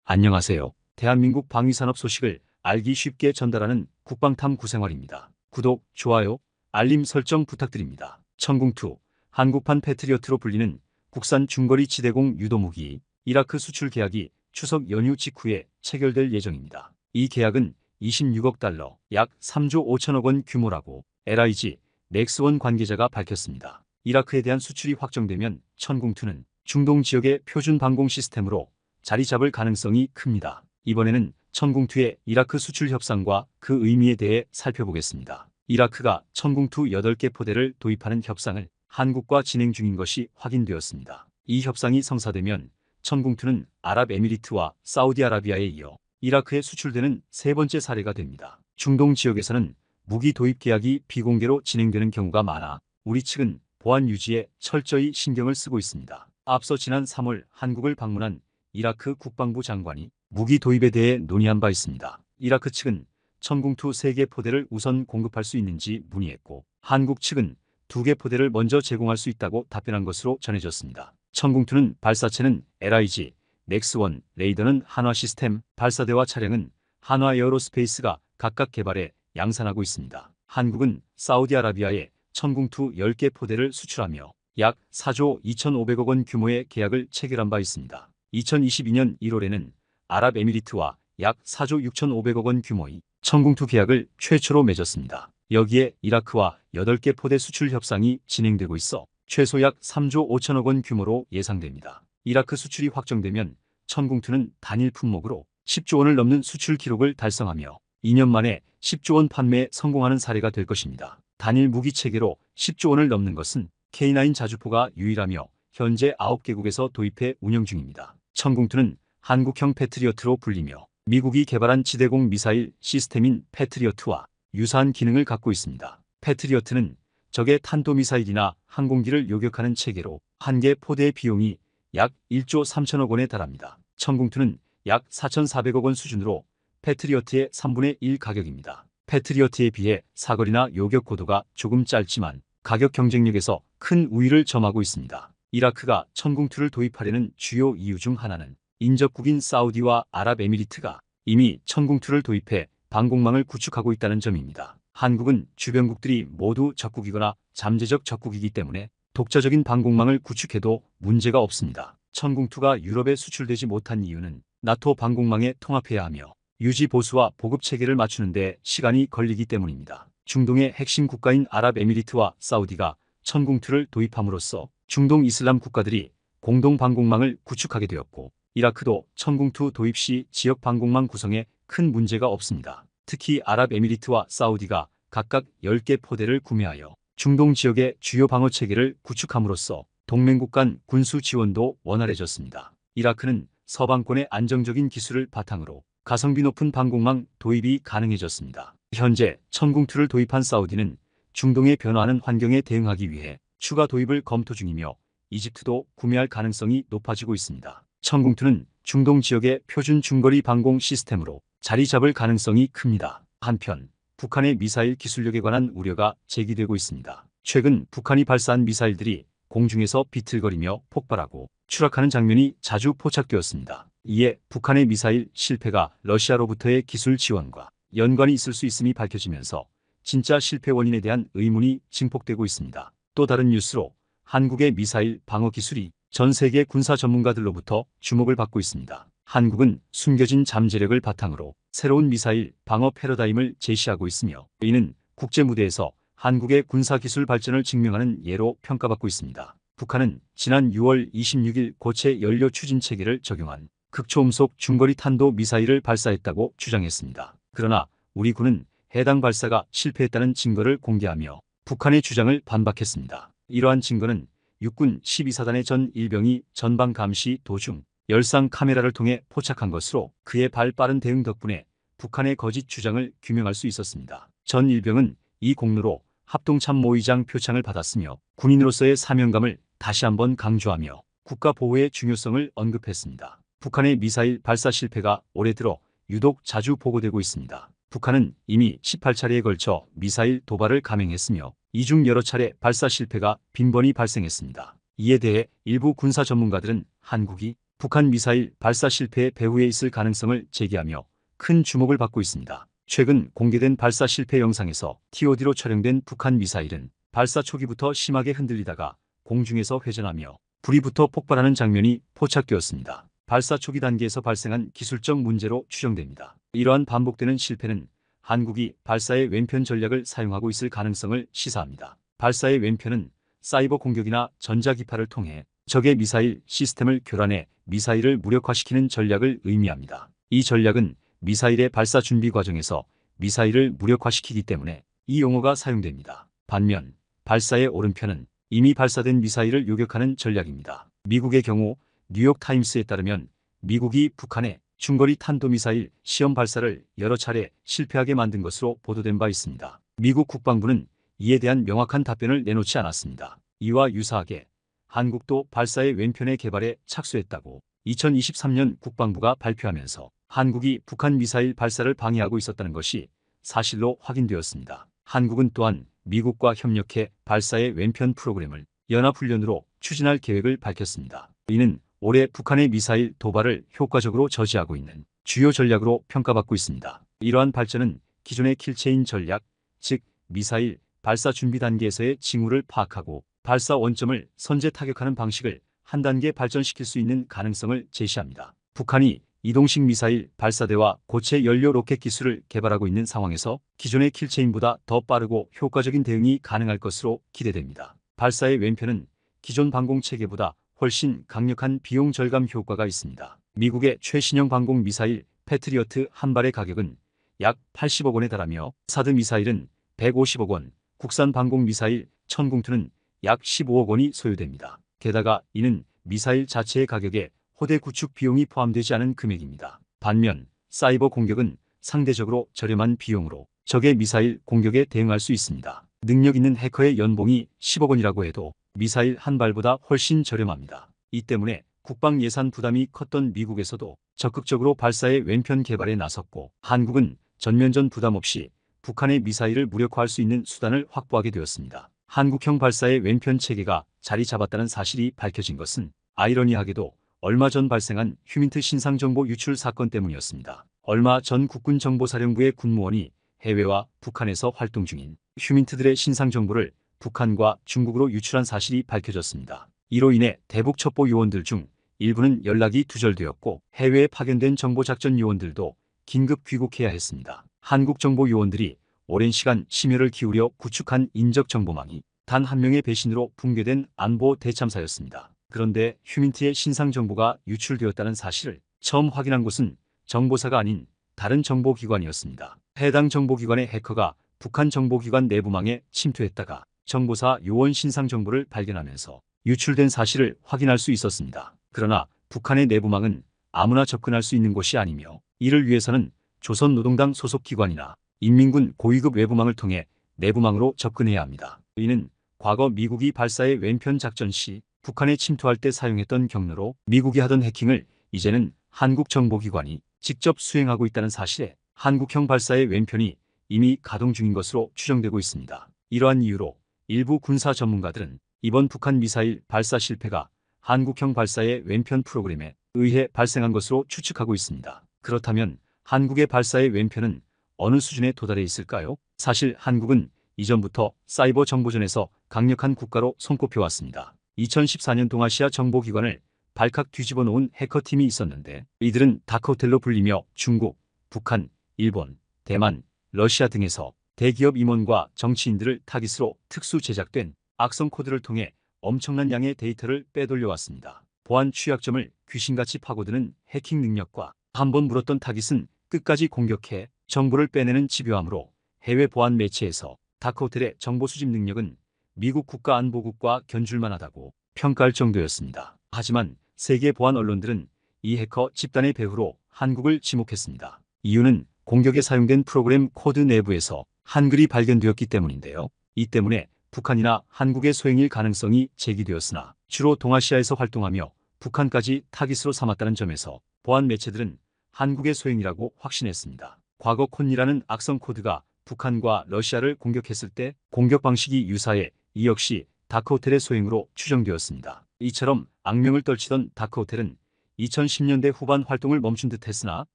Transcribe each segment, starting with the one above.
안녕하세요. 대한민국 방위산업 소식을 알기 쉽게 전달하는 국방탐 구생활입니다. 구독, 좋아요, 알림 설정 부탁드립니다. 천궁2, 한국판 패트리어트로 불리는 국산 중거리 지대공 유도무기 이라크 수출 계약이 추석 연휴 직후에 체결될 예정입니다. 이 계약은 26억 달러, 약 3조 5천억 원 규모라고 LIG 넥스원 관계자가 밝혔습니다. 이라크에 대한 수출이 확정되면 천궁2는 중동 지역의 표준 방공 시스템으로 자리 잡을 가능성이 큽니다. 이번에는 천궁2의 이라크 수출 협상과 그 의미에 대해 살펴보겠습니다. 이라크가 천궁2 8개 포대를 도입하는 협상을 한국과 진행 중인 것이 확인되었습니다. 이 협상이 성사되면 천궁2는 아랍에미리트와 사우디아라비아에 이어 이라크에 수출되는 세 번째 사례가 됩니다. 중동 지역에서는 무기 도입 계약이 비공개로 진행되는 경우가 많아 우리 측은 보안 유지에 철저히 신경을 쓰고 있습니다. 앞서 지난 3월 한국을 방문한 이라크 국방부 장관이 무기 도입에 대해 논의한 바 있습니다. 이라크 측은 천궁2 3개 포대를 우선 공급할 수 있는지 문의했고 한국 측은 2개 포대를 먼저 제공할 수 있다고 답변한 것으로 전해졌습니다. 천궁2는 발사체는 LIG, 넥스원, 레이더는 한화시스템, 발사대와 차량은 한화에어로스페이스가 각각 개발해 양산하고 있습니다. 한국은 사우디아라비아에 천궁2 10개 포대를 수출하며 약 4조 2,500억 원 규모의 계약을 체결한 바 있습니다. 2022년 1월에는 아랍에미리트와 약 4조 6,500억 원 규모의 천궁2 계약을 최초로 맺었습니다. 여기에 이라크와 8개 포대 수출 협상이 진행되고 있어 최소 약 3조 5천억 원 규모로 예상됩니다. 이라크 수출이 확정되면 천궁2는 단일 품목으로 10조 원을 넘는 수출 기록을 달성하며 2년 만에 10조 원 판매에 성공하는 사례가 될 것입니다. 단일 무기 체계로 10조 원을 넘는 것은 K9 자주포가 유일하며 현재 9개국에서 도입해 운영 중입니다. 천궁2는 한국형 패트리어트로 불리며 미국이 개발한 지대공 미사일 시스템인 패트리어트와 유사한 기능을 갖고 있습니다. 패트리어트는 적의 탄도미사일이나 항공기를 요격하는 체계로 한 개 포대의 비용이 약 1조 3천억 원에 달합니다. 천궁2는 약 4,400억 원 수준으로 패트리어트의 3분의 1 가격입니다. 패트리어트에 비해 사거리나 요격 고도가 조금 짧지만 가격 경쟁력에서 큰 우위를 점하고 있습니다. 이라크가 천궁2를 도입하려는 주요 이유 중 하나는 인접국인 사우디와 아랍에미리트가 이미 천궁2를 도입해 방공망을 구축하고 있다는 점입니다. 한국은 주변국들이 모두 적국이거나 잠재적 적국이기 때문에 독자적인 방공망을 구축해도 문제가 없습니다. 천궁2가 유럽에 수출되지 못한 이유는 나토 방공망에 통합해야 하며 유지 보수와 보급 체계를 맞추는 데 시간이 걸리기 때문입니다. 중동의 핵심 국가인 아랍에미리트와 사우디가 천궁2를 도입함으로써 중동 이슬람 국가들이 공동 방공망을 구축하게 되었고 이라크도 천궁2 도입 시 지역 방공망 구성에 큰 문제가 없습니다. 특히 아랍에미리트와 사우디가 각각 10개 포대를 구매하여 중동 지역의 주요 방어 체계를 구축함으로써 동맹국 간 군수 지원도 원활해졌습니다. 이라크는 서방권의 안정적인 기술을 바탕으로 가성비 높은 방공망 도입이 가능해졌습니다. 현재 천궁2를 도입한 사우디는 중동의 변화하는 환경에 대응하기 위해 추가 도입을 검토 중이며 이집트도 구매할 가능성이 높아지고 있습니다. 천궁2는 중동 지역의 표준 중거리 방공 시스템으로 자리 잡을 가능성이 큽니다. 한편 북한의 미사일 기술력에 관한 우려가 제기되고 있습니다. 최근 북한이 발사한 미사일들이 공중에서 비틀거리며 폭발하고 추락하는 장면이 자주 포착되었습니다. 이에 북한의 미사일 실패가 러시아로부터의 기술 지원과 연관이 있을 수 있음이 밝혀지면서 진짜 실패 원인에 대한 의문이 증폭되고 있습니다. 또 다른 뉴스로 한국의 미사일 방어 기술이 전 세계 군사 전문가들로부터 주목을 받고 있습니다. 한국은 숨겨진 잠재력을 바탕으로 새로운 미사일 방어 패러다임을 제시하고 있으며 이는 국제 무대에서 한국의 군사기술 발전을 증명하는 예로 평가받고 있습니다. 북한은 지난 6월 26일 고체 연료 추진 체계를 적용한 극초음속 중거리 탄도 미사일을 발사했다고 주장했습니다. 그러나 우리 군은 해당 발사가 실패했다는 증거를 공개하며 북한의 주장을 반박했습니다. 이러한 증거는 육군 12사단의 전 일병이 전방 감시 도중 열상 카메라를 통해 포착한 것으로 그의 발빠른 대응 덕분에 북한의 거짓 주장을 규명할 수 있었습니다. 전 일병은 이 공로로 합동참모의장 표창을 받았으며 군인으로서의 사명감을 다시 한번 강조하며 국가 보호의 중요성을 언급했습니다. 북한의 미사일 발사 실패가 올해 들어 유독 자주 보고되고 있습니다. 북한은 이미 18차례에 걸쳐 미사일 도발을 감행했으며 이 중 여러 차례 발사 실패가 빈번히 발생했습니다. 이에 대해 일부 군사 전문가들은 한국이 북한 미사일 발사 실패의 배후에 있을 가능성을 제기하며 큰 주목을 받고 있습니다. 최근 공개된 발사 실패 영상에서 TOD로 촬영된 북한 미사일은 발사 초기부터 심하게 흔들리다가 공중에서 회전하며 불이 붙어 폭발하는 장면이 포착되었습니다. 발사 초기 단계에서 발생한 기술적 문제로 추정됩니다. 이러한 반복되는 실패는 한국이 발사의 왼편 전략을 사용하고 있을 가능성을 시사합니다. 발사의 왼편은 사이버 공격이나 전자기파를 통해 적의 미사일 시스템을 교란해 미사일을 무력화시키는 전략을 의미합니다. 이 전략은 미사일의 발사 준비 과정에서 미사일을 무력화시키기 때문에 이 용어가 사용됩니다. 반면 발사의 오른편은 이미 발사된 미사일을 요격하는 전략입니다. 미국의 경우 뉴욕타임스에 따르면 미국이 북한의 중거리 탄도미사일 시험 발사를 여러 차례 실패하게 만든 것으로 보도된 바 있습니다. 미국 국방부는 이에 대한 명확한 답변을 내놓지 않았습니다. 이와 유사하게 한국도 발사의 왼편의 개발에 착수했다고 2023년 국방부가 발표하면서 한국이 북한 미사일 발사를 방해하고 있었다는 것이 사실로 확인되었습니다. 한국은 또한 미국과 협력해 발사의 왼편 프로그램을 연합훈련으로 추진할 계획을 밝혔습니다. 이는 올해 북한의 미사일 도발을 효과적으로 저지하고 있는 주요 전략으로 평가받고 있습니다. 이러한 발전은 기존의 킬체인 전략, 즉 미사일 발사 준비 단계에서의 징후를 파악하고 발사 원점을 선제 타격하는 방식을 한 단계 발전시킬 수 있는 가능성을 제시합니다. 북한이 이동식 미사일 발사대와 고체 연료 로켓 기술을 개발하고 있는 상황에서 기존의 킬체인보다 더 빠르고 효과적인 대응이 가능할 것으로 기대됩니다. 발사의 왼편은 기존 방공 체계보다 훨씬 강력한 비용 절감 효과가 있습니다. 미국의 최신형 방공 미사일 패트리어트 한 발의 가격은 약 80억 원에 달하며 사드 미사일은 150억 원, 국산 방공 미사일 천궁2는 약 15억 원이 소요됩니다. 게다가 이는 미사일 자체의 가격에 호대 구축 비용이 포함되지 않은 금액입니다. 반면 사이버 공격은 상대적으로 저렴한 비용으로 적의 미사일 공격에 대응할 수 있습니다. 능력 있는 해커의 연봉이 10억 원이라고 해도 미사일 한 발보다 훨씬 저렴합니다. 이 때문에 국방 예산 부담이 컸던 미국에서도 적극적으로 발사의 왼편 개발에 나섰고 한국은 전면전 부담 없이 북한의 미사일을 무력화할 수 있는 수단을 확보하게 되었습니다. 한국형 발사의 왼편 체계가 자리 잡았다는 사실이 밝혀진 것은 아이러니하게도 얼마 전 발생한 휴민트 신상정보 유출 사건 때문이었습니다. 얼마 전 국군정보사령부의 군무원이 해외와 북한에서 활동 중인 휴민트들의 신상정보를 북한과 중국으로 유출한 사실이 밝혀졌습니다. 이로 인해 대북 첩보 요원들 중 일부는 연락이 두절되었고 해외에 파견된 정보작전 요원들도 긴급 귀국해야 했습니다. 한국 정보 요원들이 오랜 시간 심혈을 기울여 구축한 인적 정보망이 단 한 명의 배신으로 붕괴된 안보 대참사였습니다. 그런데 휴민트의 신상 정보가 유출되었다는 사실을 처음 확인한 곳은 정보사가 아닌 다른 정보기관이었습니다. 해당 정보기관의 해커가 북한 정보기관 내부망에 침투했다가 정보사 요원 신상 정보를 발견하면서 유출된 사실을 확인할 수 있었습니다. 그러나 북한의 내부망은 아무나 접근할 수 있는 곳이 아니며 이를 위해서는 조선노동당 소속 기관이나 인민군 고위급 외부망을 통해 내부망으로 접근해야 합니다. 이는 과거 미국이 발사의 왼편 작전 시 북한에 침투할 때 사용했던 경로로 미국이 하던 해킹을 이제는 한국 정보기관이 직접 수행하고 있다는 사실에 한국형 발사의 왼편이 이미 가동 중인 것으로 추정되고 있습니다. 이러한 이유로 일부 군사 전문가들은 이번 북한 미사일 발사 실패가 한국형 발사의 왼편 프로그램에 의해 발생한 것으로 추측하고 있습니다. 그렇다면 한국의 발사의 왼편은 어느 수준에 도달해 있을까요? 사실 한국은 이전부터 사이버 정보전에서 강력한 국가로 손꼽혀왔습니다. 2014년 동아시아 정보기관을 발칵 뒤집어 놓은 해커팀이 있었는데 이들은 다크호텔로 불리며 중국, 북한, 일본, 대만, 러시아 등에서 대기업 임원과 정치인들을 타깃으로 특수 제작된 악성 코드를 통해 엄청난 양의 데이터를 빼돌려왔습니다. 보안 취약점을 귀신같이 파고드는 해킹 능력과 한번 물었던 타깃은 끝까지 공격해 정보를 빼내는 집요함으로 해외 보안 매체에서 다크호텔의 정보 수집 능력은 미국 국가안보국과 견줄만 하다고 평가할 정도였습니다. 하지만 세계 보안 언론들은 이 해커 집단의 배후로 한국을 지목했습니다. 이유는 공격에 사용된 프로그램 코드 내부에서 한글이 발견되었기 때문인데요. 이 때문에 북한이나 한국의 소행일 가능성이 제기되었으나 주로 동아시아에서 활동하며 북한까지 타깃으로 삼았다는 점에서 보안 매체들은 한국의 소행이라고 확신했습니다. 과거 콘이라는 악성 코드가 북한과 러시아를 공격했을 때 공격 방식이 유사해 이 역시 다크호텔의 소행으로 추정되었습니다. 이처럼 악명을 떨치던 다크호텔은 2010년대 후반 활동을 멈춘 듯 했으나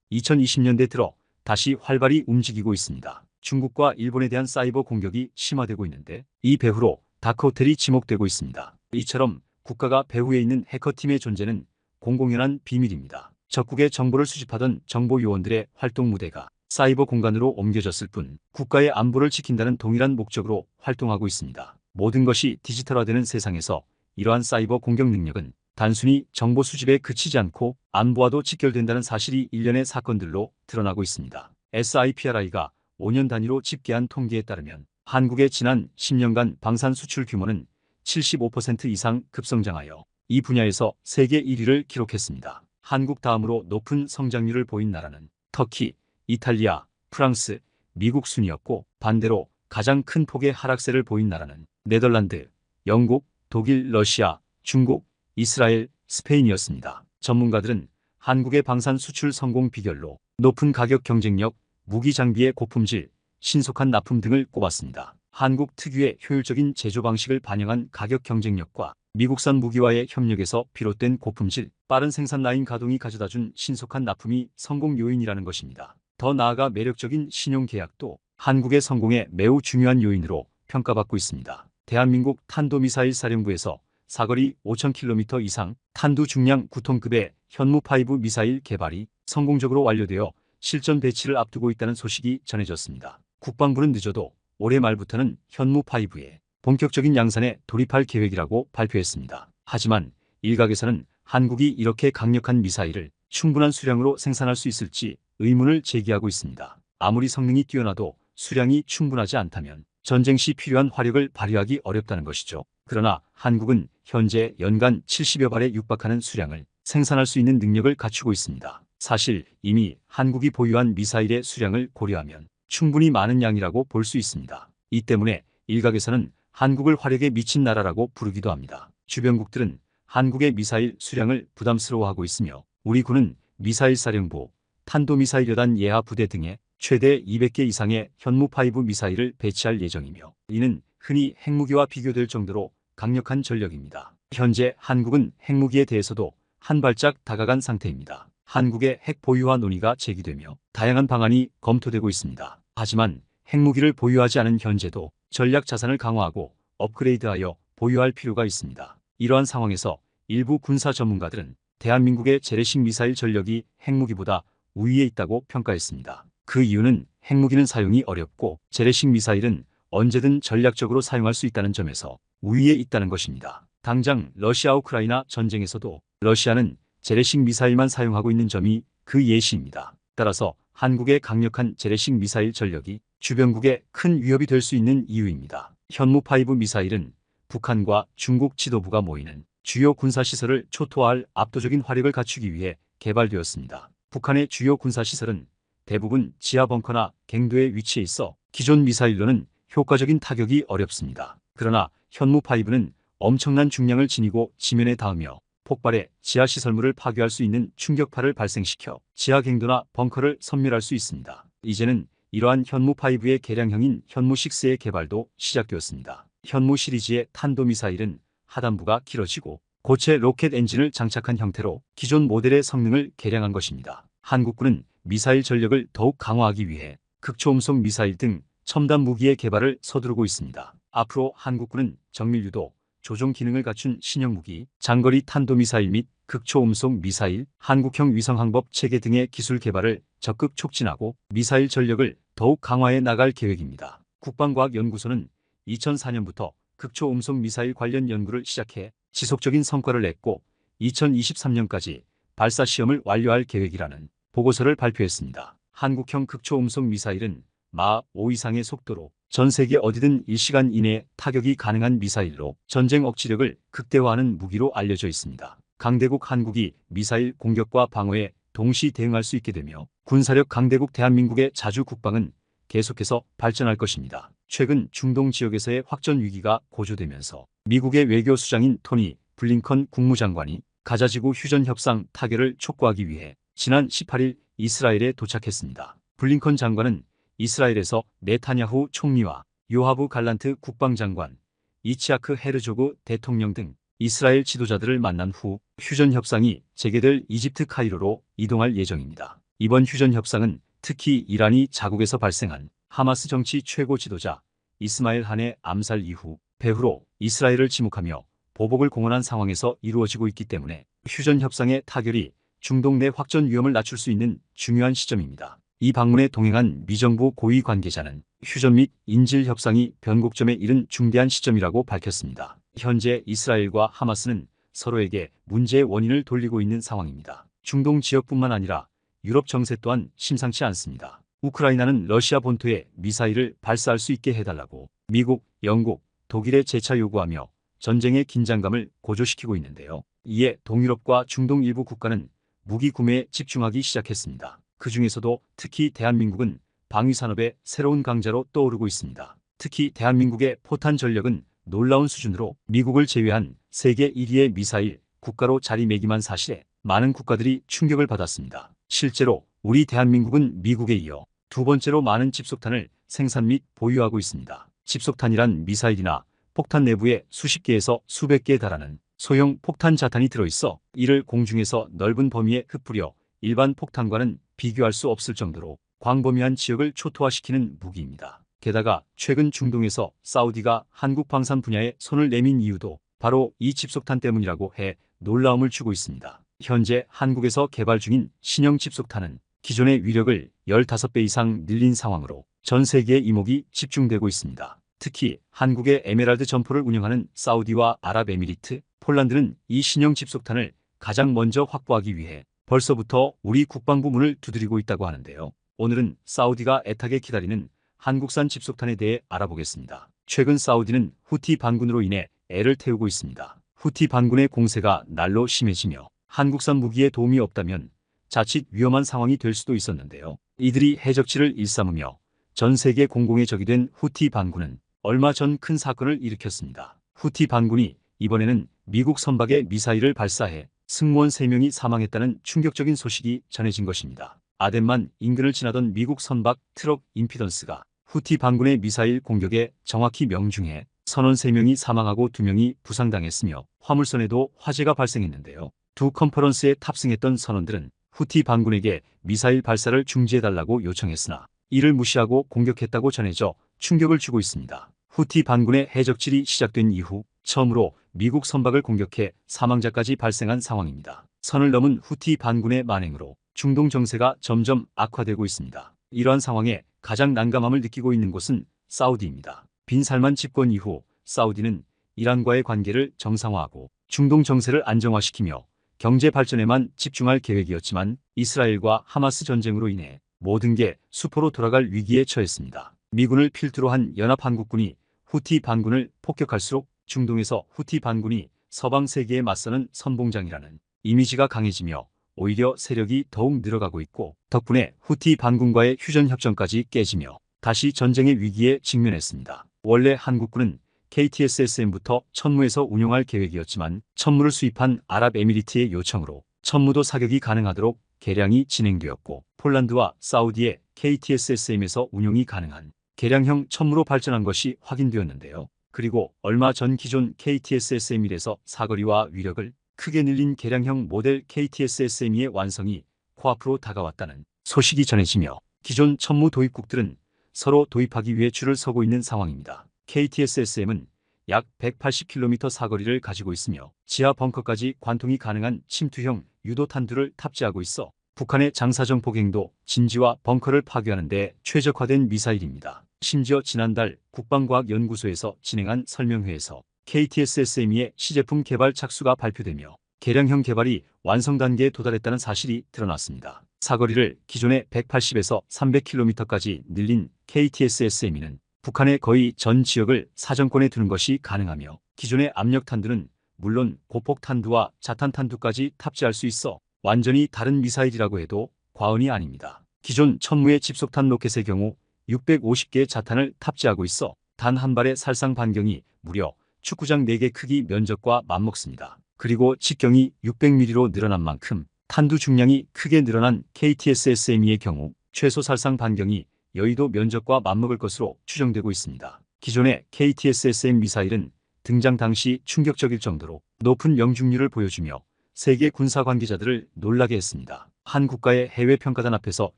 2020년대 들어 다시 활발히 움직이고 있습니다. 중국과 일본에 대한 사이버 공격이 심화되고 있는데 이 배후로 다크호텔이 지목되고 있습니다. 이처럼 국가가 배후에 있는 해커팀의 존재는 공공연한 비밀입니다. 적국의 정보를 수집하던 정보요원들의 활동 무대가 사이버 공간으로 옮겨졌을 뿐 국가의 안보를 지킨다는 동일한 목적으로 활동하고 있습니다. 모든 것이 디지털화되는 세상에서 이러한 사이버 공격 능력은 단순히 정보 수집에 그치지 않고 안보와도 직결된다는 사실이 일련의 사건들로 드러나고 있습니다. SIPRI가 5년 단위로 집계한 통계에 따르면 한국의 지난 10년간 방산 수출 규모는 75% 이상 급성장하여 이 분야에서 세계 1위를 기록했습니다. 한국 다음으로 높은 성장률을 보인 나라는 터키, 이탈리아, 프랑스, 미국 순이었고 반대로 가장 큰 폭의 하락세를 보인 나라는 네덜란드, 영국, 독일, 러시아, 중국, 이스라엘, 스페인이었습니다. 전문가들은 한국의 방산 수출 성공 비결로 높은 가격 경쟁력, 무기 장비의 고품질, 신속한 납품 등을 꼽았습니다. 한국 특유의 효율적인 제조 방식을 반영한 가격 경쟁력과 미국산 무기와의 협력에서 비롯된 고품질, 빠른 생산 라인 가동이 가져다준 신속한 납품이 성공 요인이라는 것입니다. 더 나아가 매력적인 신용 계약도 한국의 성공에 매우 중요한 요인으로 평가받고 있습니다. 대한민국 탄도미사일 사령부에서 사거리 5,000km 이상 탄두 중량 9톤급의 현무5 미사일 개발이 성공적으로 완료되어 실전 배치를 앞두고 있다는 소식이 전해졌습니다. 국방부는 늦어도 올해 말부터는 현무5에 본격적인 양산에 돌입할 계획이라고 발표했습니다. 하지만 일각에서는 한국이 이렇게 강력한 미사일을 충분한 수량으로 생산할 수 있을지 의문을 제기하고 있습니다. 아무리 성능이 뛰어나도 수량이 충분하지 않다면 전쟁 시 필요한 화력을 발휘하기 어렵다는 것이죠. 그러나 한국은 현재 연간 70여 발에 육박하는 수량을 생산할 수 있는 능력을 갖추고 있습니다. 사실 이미 한국이 보유한 미사일의 수량을 고려하면 충분히 많은 양이라고 볼 수 있습니다. 이 때문에 일각에서는 한국을 화력에 미친 나라라고 부르기도 합니다. 주변국들은 한국의 미사일 수량을 부담스러워하고 있으며 우리 군은 미사일 사령부, 탄도미사일 여단 예하 부대 등에 최대 200개 이상의 현무5 미사일을 배치할 예정이며 이는 흔히 핵무기와 비교될 정도로 강력한 전력입니다. 현재 한국은 핵무기에 대해서도 한 발짝 다가간 상태입니다. 한국의 핵 보유화 논의가 제기되며 다양한 방안이 검토되고 있습니다. 하지만 핵무기를 보유하지 않은 현재도 전략 자산을 강화하고 업그레이드하여 보유할 필요가 있습니다. 이러한 상황에서 일부 군사 전문가들은 대한민국의 재래식 미사일 전력이 핵무기보다 우위에 있다고 평가했습니다. 그 이유는 핵무기는 사용이 어렵고 재래식 미사일은 언제든 전략적으로 사용할 수 있다는 점에서 우위에 있다는 것입니다. 당장 러시아 우크라이나 전쟁에서도 러시아는 재래식 미사일만 사용하고 있는 점이 그 예시입니다. 따라서 한국의 강력한 재래식 미사일 전력이 주변국에 큰 위협이 될 수 있는 이유입니다. 현무5 미사일은 북한과 중국 지도부가 모이는 주요 군사시설을 초토화할 압도적인 화력을 갖추기 위해 개발되었습니다. 북한의 주요 군사시설은 대부분 지하 벙커나 갱도에 위치해 있어 기존 미사일로는 효과적인 타격이 어렵습니다. 그러나 현무5는 엄청난 중량을 지니고 지면에 닿으며 폭발해 지하시설물을 파괴할 수 있는 충격파를 발생시켜 지하 갱도나 벙커를 섬멸할 수 있습니다. 이제는 이러한 현무5의 개량형인 현무6의 개발도 시작되었습니다. 현무 시리즈의 탄도미사일은 하단부가 길어지고 고체 로켓 엔진을 장착한 형태로 기존 모델의 성능을 개량한 것입니다. 한국군은 미사일 전력을 더욱 강화하기 위해 극초음속 미사일 등 첨단 무기의 개발을 서두르고 있습니다. 앞으로 한국군은 정밀유도, 조종 기능을 갖춘 신형 무기, 장거리 탄도미사일 및 극초음속 미사일, 한국형 위성항법 체계 등의 기술 개발을 적극 촉진하고 미사일 전력을 더욱 강화해 나갈 계획입니다. 국방과학연구소는 2004년부터 극초음속 미사일 관련 연구를 시작해 지속적인 성과를 냈고 2023년까지 발사 시험을 완료할 계획이라는 보고서를 발표했습니다. 한국형 극초음속 미사일은 마하 5 이상의 속도로 전 세계 어디든 1시간 이내에 타격이 가능한 미사일로 전쟁 억지력을 극대화하는 무기로 알려져 있습니다. 강대국 한국이 미사일 공격과 방어에 동시 대응할 수 있게 되며 군사력 강대국 대한민국의 자주 국방은 계속해서 발전할 것입니다. 최근 중동 지역에서의 확전 위기가 고조되면서 미국의 외교수장인 토니 블링컨 국무장관이 가자지구 휴전 협상 타결을 촉구하기 위해 지난 18일 이스라엘에 도착했습니다. 블링컨 장관은 이스라엘에서 네타냐후 총리와 요하브 갈란트 국방장관, 이치하크 헤르조그 대통령 등 이스라엘 지도자들을 만난 후 휴전 협상이 재개될 이집트 카이로로 이동할 예정입니다. 이번 휴전 협상은 특히 이란이 자국에서 발생한 하마스 정치 최고 지도자 이스마일 한의 암살 이후 배후로 이스라엘을 지목하며 보복을 공언한 상황에서 이루어지고 있기 때문에 휴전 협상의 타결이 중동 내 확전 위험을 낮출 수 있는 중요한 시점입니다. 이 방문에 동행한 미정부 고위 관계자는 휴전 및 인질 협상이 변곡점에 이른 중대한 시점이라고 밝혔습니다. 현재 이스라엘과 하마스는 서로에게 문제의 원인을 돌리고 있는 상황입니다. 중동 지역뿐만 아니라 유럽 정세 또한 심상치 않습니다. 우크라이나는 러시아 본토에 미사일을 발사할 수 있게 해달라고 미국, 영국, 독일에 재차 요구하며 전쟁의 긴장감을 고조시키고 있는데요. 이에 동유럽과 중동 일부 국가는 무기 구매에 집중하기 시작했습니다. 그 중에서도 특히 대한민국은 방위산업의 새로운 강자로 떠오르고 있습니다. 특히 대한민국의 포탄 전력은 놀라운 수준으로 미국을 제외한 세계 1위의 미사일 국가로 자리매김한 사실에 많은 국가들이 충격을 받았습니다. 실제로 우리 대한민국은 미국에 이어 두 번째로 많은 집속탄을 생산 및 보유하고 있습니다. 집속탄이란 미사일이나 폭탄 내부에 수십 개에서 수백 개에 달하는 소형 폭탄 자탄이 들어있어 이를 공중에서 넓은 범위에 흩뿌려 일반 폭탄과는 비교할 수 없을 정도로 광범위한 지역을 초토화시키는 무기입니다. 게다가 최근 중동에서 사우디가 한국 방산 분야에 손을 내민 이유도 바로 이 집속탄 때문이라고 해 놀라움을 주고 있습니다. 현재 한국에서 개발 중인 신형 집속탄은 기존의 위력을 15배 이상 늘린 상황으로 전 세계에 이목이 집중되고 있습니다. 특히 한국의 에메랄드 점포를 운영하는 사우디와 아랍에미리트, 폴란드는 이 신형 집속탄을 가장 먼저 확보하기 위해 벌써부터 우리 국방부 문을 두드리고 있다고 하는데요. 오늘은 사우디가 애타게 기다리는 한국산 집속탄에 대해 알아보겠습니다. 최근 사우디는 후티 반군으로 인해 애를 태우고 있습니다. 후티 반군의 공세가 날로 심해지며 한국산 무기에 도움이 없다면 자칫 위험한 상황이 될 수도 있었는데요. 이들이 해적지를 일삼으며 전 세계 공공의 적이 된 후티 반군은 얼마 전 큰 사건을 일으켰습니다. 후티 반군이 이번에는 미국 선박에 미사일을 발사해 승무원 3명이 사망했다는 충격적인 소식이 전해진 것입니다. 아덴만 인근을 지나던 미국 선박 트럭 임피던스가 후티 반군의 미사일 공격에 정확히 명중해 선원 3명이 사망하고 2명이 부상당했으며 화물선에도 화재가 발생했는데요. 두 컨퍼런스에 탑승했던 선원들은 후티 반군에게 미사일 발사를 중지해달라고 요청했으나 이를 무시하고 공격했다고 전해져 충격을 주고 있습니다. 후티 반군의 해적질이 시작된 이후 처음으로 미국 선박을 공격해 사망자까지 발생한 상황입니다. 선을 넘은 후티 반군의 만행으로 중동 정세가 점점 악화되고 있습니다. 이러한 상황에 가장 난감함을 느끼고 있는 곳은 사우디입니다. 빈 살만 집권 이후 사우디는 이란과의 관계를 정상화하고 중동 정세를 안정화시키며 경제 발전에만 집중할 계획이었지만 이스라엘과 하마스 전쟁으로 인해 모든 게 수포로 돌아갈 위기에 처했습니다. 미군을 필두로 한 연합한국군이 후티 반군을 폭격할수록 중동에서 후티 반군이 서방 세계에 맞서는 선봉장이라는 이미지가 강해지며 오히려 세력이 더욱 늘어가고 있고 덕분에 후티 반군과의 휴전 협정까지 깨지며 다시 전쟁의 위기에 직면했습니다. 원래 한국군은 KTSSM부터 천무에서 운용할 계획이었지만 천무를 수입한 아랍에미리트의 요청으로 천무도 사격이 가능하도록 개량이 진행되었고 폴란드와 사우디의 KTSSM에서 운용이 가능한 개량형 천무로 발전한 것이 확인되었는데요. 그리고 얼마 전 기존 KTSSM1에서 사거리와 위력을 크게 늘린 개량형 모델 KTSSM2의 완성이 코앞으로 다가왔다는 소식이 전해지며 기존 천무 도입국들은 서로 도입하기 위해 줄을 서고 있는 상황입니다. KTSSM은 약 180km 사거리를 가지고 있으며 지하 벙커까지 관통이 가능한 침투형 유도탄두를 탑재하고 있어 북한의 장사정 폭행도 진지와 벙커를 파괴하는 데 최적화된 미사일입니다. 심지어 지난달 국방과학연구소에서 진행한 설명회에서 KTSSM2의 시제품 개발 착수가 발표되며 개량형 개발이 완성 단계에 도달했다는 사실이 드러났습니다. 사거리를 기존의 180에서 300km까지 늘린 KTSSM2는 북한의 거의 전 지역을 사정권에 두는 것이 가능하며 기존의 압력탄두는 물론 고폭탄두와 자탄탄두까지 탑재할 수 있어 완전히 다른 미사일이라고 해도 과언이 아닙니다. 기존 천무의 집속탄 로켓의 경우 650개의 자탄을 탑재하고 있어 단 한 발의 살상 반경이 무려 축구장 4개 크기 면적과 맞먹습니다. 그리고 직경이 600mm로 늘어난 만큼 탄두 중량이 크게 늘어난 KTSSM2의 경우 최소 살상 반경이 여의도 면적과 맞먹을 것으로 추정되고 있습니다. 기존의 KTSSM 미사일은 등장 당시 충격적일 정도로 높은 명중률을 보여주며 세계 군사 관계자들을 놀라게 했습니다. 한 국가의 해외 평가단 앞에서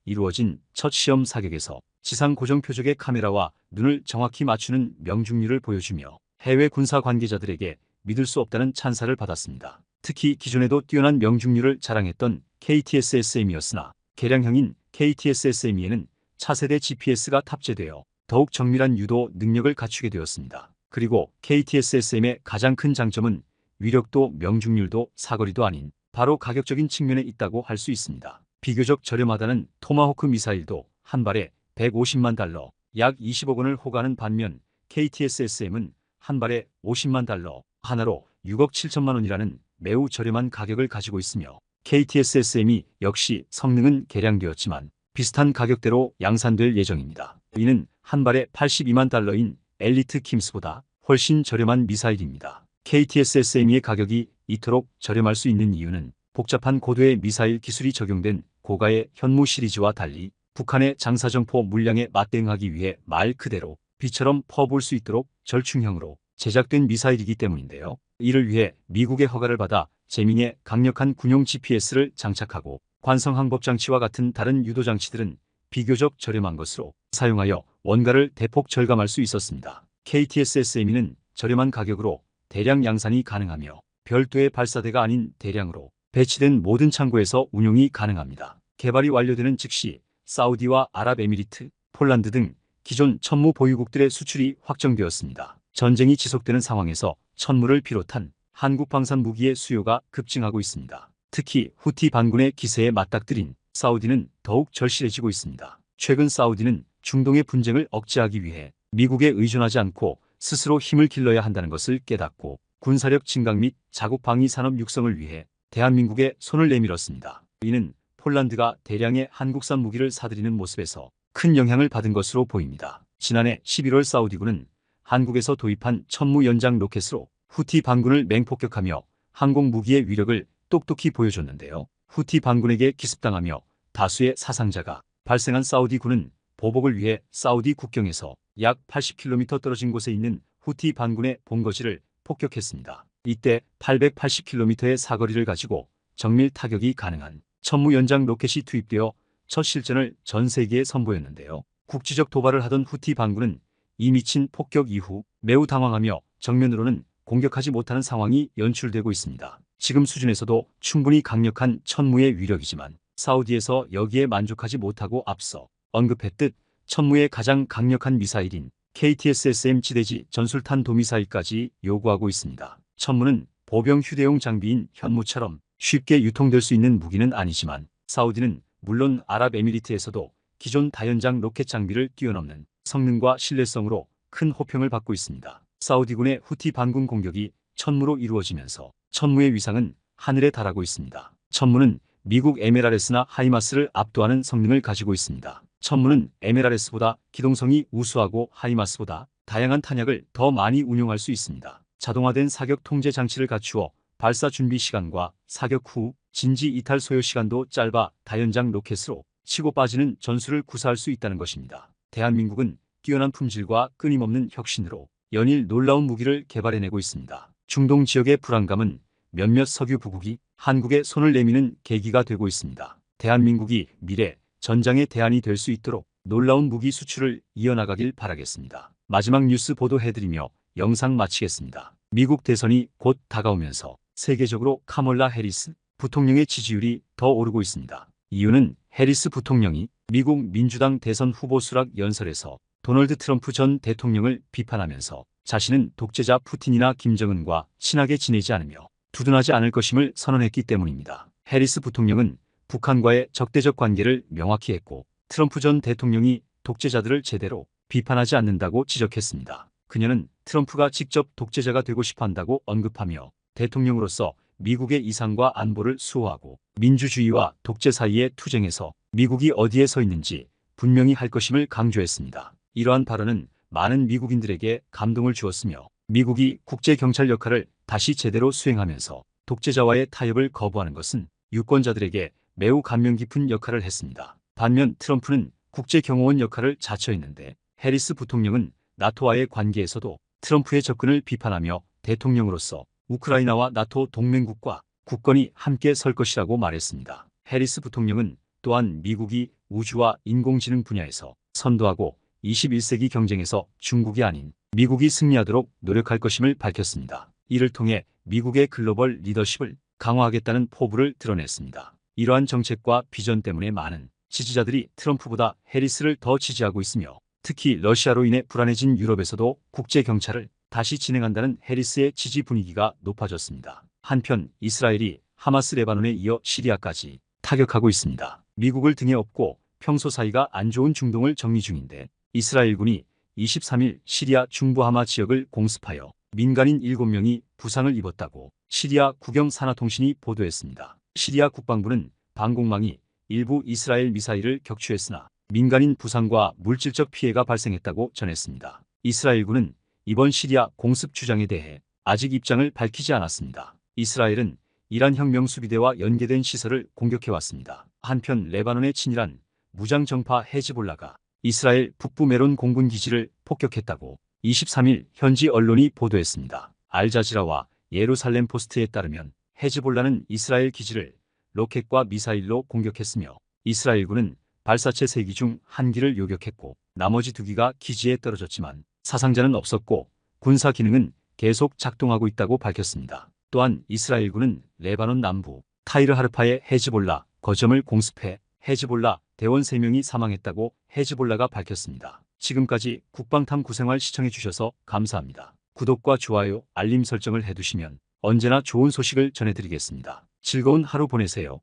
이루어진 첫 시험 사격에서 지상 고정 표적의 카메라와 눈을 정확히 맞추는 명중률을 보여주며 해외 군사 관계자들에게 믿을 수 없다는 찬사를 받았습니다. 특히 기존에도 뛰어난 명중률을 자랑했던 KTS-SM이었으나 개량형인 KTS-SM에는 차세대 GPS가 탑재되어 더욱 정밀한 유도 능력을 갖추게 되었습니다. 그리고 KTS-SM의 가장 큰 장점은 위력도 명중률도 사거리도 아닌 바로 가격적인 측면에 있다고 할 수 있습니다. 비교적 저렴하다는 토마호크 미사일도 한 발에 150만 달러, 약 20억 원을 호가하는 반면 KTS-SM은 한 발에 50만 달러, 하나로 6억 7천만 원이라는 매우 저렴한 가격을 가지고 있으며 KTS-SM이 역시 성능은 개량되었지만 비슷한 가격대로 양산될 예정입니다. 이는 한 발에 82만 달러인 엘리트 킴스보다 훨씬 저렴한 미사일입니다. KTS-SM의 가격이 이토록 저렴할 수 있는 이유는 복잡한 고도의 미사일 기술이 적용된 고가의 현무 시리즈와 달리 북한의 장사정포 물량에 맞대응하기 위해 말 그대로 비처럼 퍼부을 수 있도록 절충형으로 제작된 미사일이기 때문인데요. 이를 위해 미국의 허가를 받아 제밍에 강력한 군용 GPS를 장착하고 관성항법장치와 같은 다른 유도장치들은 비교적 저렴한 것으로 사용하여 원가를 대폭 절감할 수 있었습니다. KTS-SM은 저렴한 가격으로 대량 양산이 가능하며 별도의 발사대가 아닌 대량으로 배치된 모든 창고에서 운용이 가능합니다. 개발이 완료되는 즉시 사우디와 아랍에미리트, 폴란드 등 기존 천무 보유국들의 수출이 확정되었습니다. 전쟁이 지속되는 상황에서 천무를 비롯한 한국 방산 무기의 수요가 급증하고 있습니다. 특히 후티 반군의 기세에 맞닥뜨린 사우디는 더욱 절실해지고 있습니다. 최근 사우디는 중동의 분쟁을 억제하기 위해 미국에 의존하지 않고 스스로 힘을 길러야 한다는 것을 깨닫고 군사력 증강 및 자국 방위 산업 육성을 위해 대한민국에 손을 내밀었습니다. 이는 폴란드가 대량의 한국산 무기를 사들이는 모습에서 큰 영향을 받은 것으로 보입니다. 지난해 11월 사우디군은 한국에서 도입한 천무 연장 로켓으로 후티 반군을 맹폭격하며 항공 무기의 위력을 똑똑히 보여줬는데요. 후티 반군에게 기습당하며 다수의 사상자가 발생한 사우디군은 보복을 위해 사우디 국경에서 약 80km 떨어진 곳에 있는 후티 반군의 본거지를 폭격했습니다. 이때 880km의 사거리를 가지고 정밀 타격이 가능한 천무 연장 로켓이 투입되어 첫 실전을 전 세계에 선보였는데요. 국지적 도발을 하던 후티 반군은 이 미친 폭격 이후 매우 당황하며 정면으로는 공격하지 못하는 상황이 연출되고 있습니다. 지금 수준에서도 충분히 강력한 천무의 위력이지만 사우디에서 여기에 만족하지 못하고 앞서 언급했듯 천무의 가장 강력한 미사일인 KTS-SM 지대지 전술탄 도미사일까지 요구하고 있습니다. 천무는 보병 휴대용 장비인 현무처럼 쉽게 유통될 수 있는 무기는 아니지만 사우디는 물론 아랍에미리트에서도 기존 다연장 로켓 장비를 뛰어넘는 성능과 신뢰성으로 큰 호평을 받고 있습니다. 사우디군의 후티 반군 공격이 천무로 이루어지면서 천무의 위상은 하늘에 달하고 있습니다. 천무는 미국 MLRS나 하이마스를 압도하는 성능을 가지고 있습니다. 천무는 MLRS보다 기동성이 우수하고 하이마스보다 다양한 탄약을 더 많이 운용할 수 있습니다. 자동화된 사격 통제 장치를 갖추어 발사 준비 시간과 사격 후 진지 이탈 소요 시간도 짧아 다연장 로켓으로 치고 빠지는 전술을 구사할 수 있다는 것입니다. 대한민국은 뛰어난 품질과 끊임없는 혁신으로 연일 놀라운 무기를 개발해내고 있습니다. 중동 지역의 불안감은 몇몇 석유 부국이 한국에 손을 내미는 계기가 되고 있습니다. 대한민국이 미래 전장의 대안이 될 수 있도록 놀라운 무기 수출을 이어나가길 바라겠습니다. 마지막 뉴스 보도해드리며 영상 마치겠습니다. 미국 대선이 곧 다가오면서 세계적으로 카멀라 해리스 부통령의 지지율이 더 오르고 있습니다. 이유는 해리스 부통령이 미국 민주당 대선 후보 수락 연설에서 도널드 트럼프 전 대통령을 비판하면서 자신은 독재자 푸틴이나 김정은과 친하게 지내지 않으며 두둔하지 않을 것임을 선언했기 때문입니다. 해리스 부통령은 북한과의 적대적 관계를 명확히 했고 트럼프 전 대통령이 독재자들을 제대로 비판하지 않는다고 지적했습니다. 그녀는 트럼프가 직접 독재자가 되고 싶어 한다고 언급하며 대통령으로서 미국의 이상과 안보를 수호하고 민주주의와 독재 사이의 투쟁에서 미국이 어디에 서 있는지 분명히 할 것임을 강조했습니다. 이러한 발언은 많은 미국인들에게 감동을 주었으며 미국이 국제경찰 역할을 다시 제대로 수행하면서 독재자와의 타협을 거부하는 것은 유권자들에게 매우 감명 깊은 역할을 했습니다. 반면 트럼프는 국제경호원 역할을 자처했는데 해리스 부통령은 나토와의 관계에서도 트럼프의 접근을 비판하며 대통령으로서 우크라이나와 나토 동맹국과 굳건히 함께 설 것이라고 말했습니다. 해리스 부통령은 또한 미국이 우주와 인공지능 분야에서 선도하고 21세기 경쟁에서 중국이 아닌 미국이 승리하도록 노력할 것임을 밝혔습니다. 이를 통해 미국의 글로벌 리더십을 강화하겠다는 포부를 드러냈습니다. 이러한 정책과 비전 때문에 많은 지지자들이 트럼프보다 해리스를 더 지지하고 있으며 특히 러시아로 인해 불안해진 유럽에서도 국제 경찰을 다시 진행한다는 해리스의 지지 분위기가 높아졌습니다. 한편 이스라엘이 하마스 레바논에 이어 시리아까지 타격하고 있습니다. 미국을 등에 업고 평소 사이가 안 좋은 중동을 정리 중인데 이스라엘군이 23일 시리아 중부 하마 지역을 공습하여 민간인 7명이 부상을 입었다고 시리아 국영산하통신이 보도했습니다. 시리아 국방부는 방공망이 일부 이스라엘 미사일을 격추했으나 민간인 부상과 물질적 피해가 발생했다고 전했습니다. 이스라엘군은 이번 시리아 공습 주장에 대해 아직 입장을 밝히지 않았습니다. 이스라엘은 이란 혁명수비대와 연계된 시설을 공격해왔습니다. 한편 레바논의 친이란 무장정파 헤즈볼라가 이스라엘 북부 메론 공군 기지를 폭격했다고 23일 현지 언론이 보도했습니다. 알자지라와 예루살렘 포스트에 따르면 헤즈볼라는 이스라엘 기지를 로켓과 미사일로 공격했으며 이스라엘군은 발사체 3기 중 1기를 요격했고 나머지 2기가 기지에 떨어졌지만 사상자는 없었고 군사 기능은 계속 작동하고 있다고 밝혔습니다. 또한 이스라엘군은 레바논 남부 타이르 하르파의 헤즈볼라 거점을 공습해 헤즈볼라 대원 3명이 사망했다고 헤즈볼라가 밝혔습니다. 지금까지 국방탐 구생활 시청해주셔서 감사합니다. 구독과 좋아요, 알림 설정을 해두시면 언제나 좋은 소식을 전해드리겠습니다. 즐거운 하루 보내세요.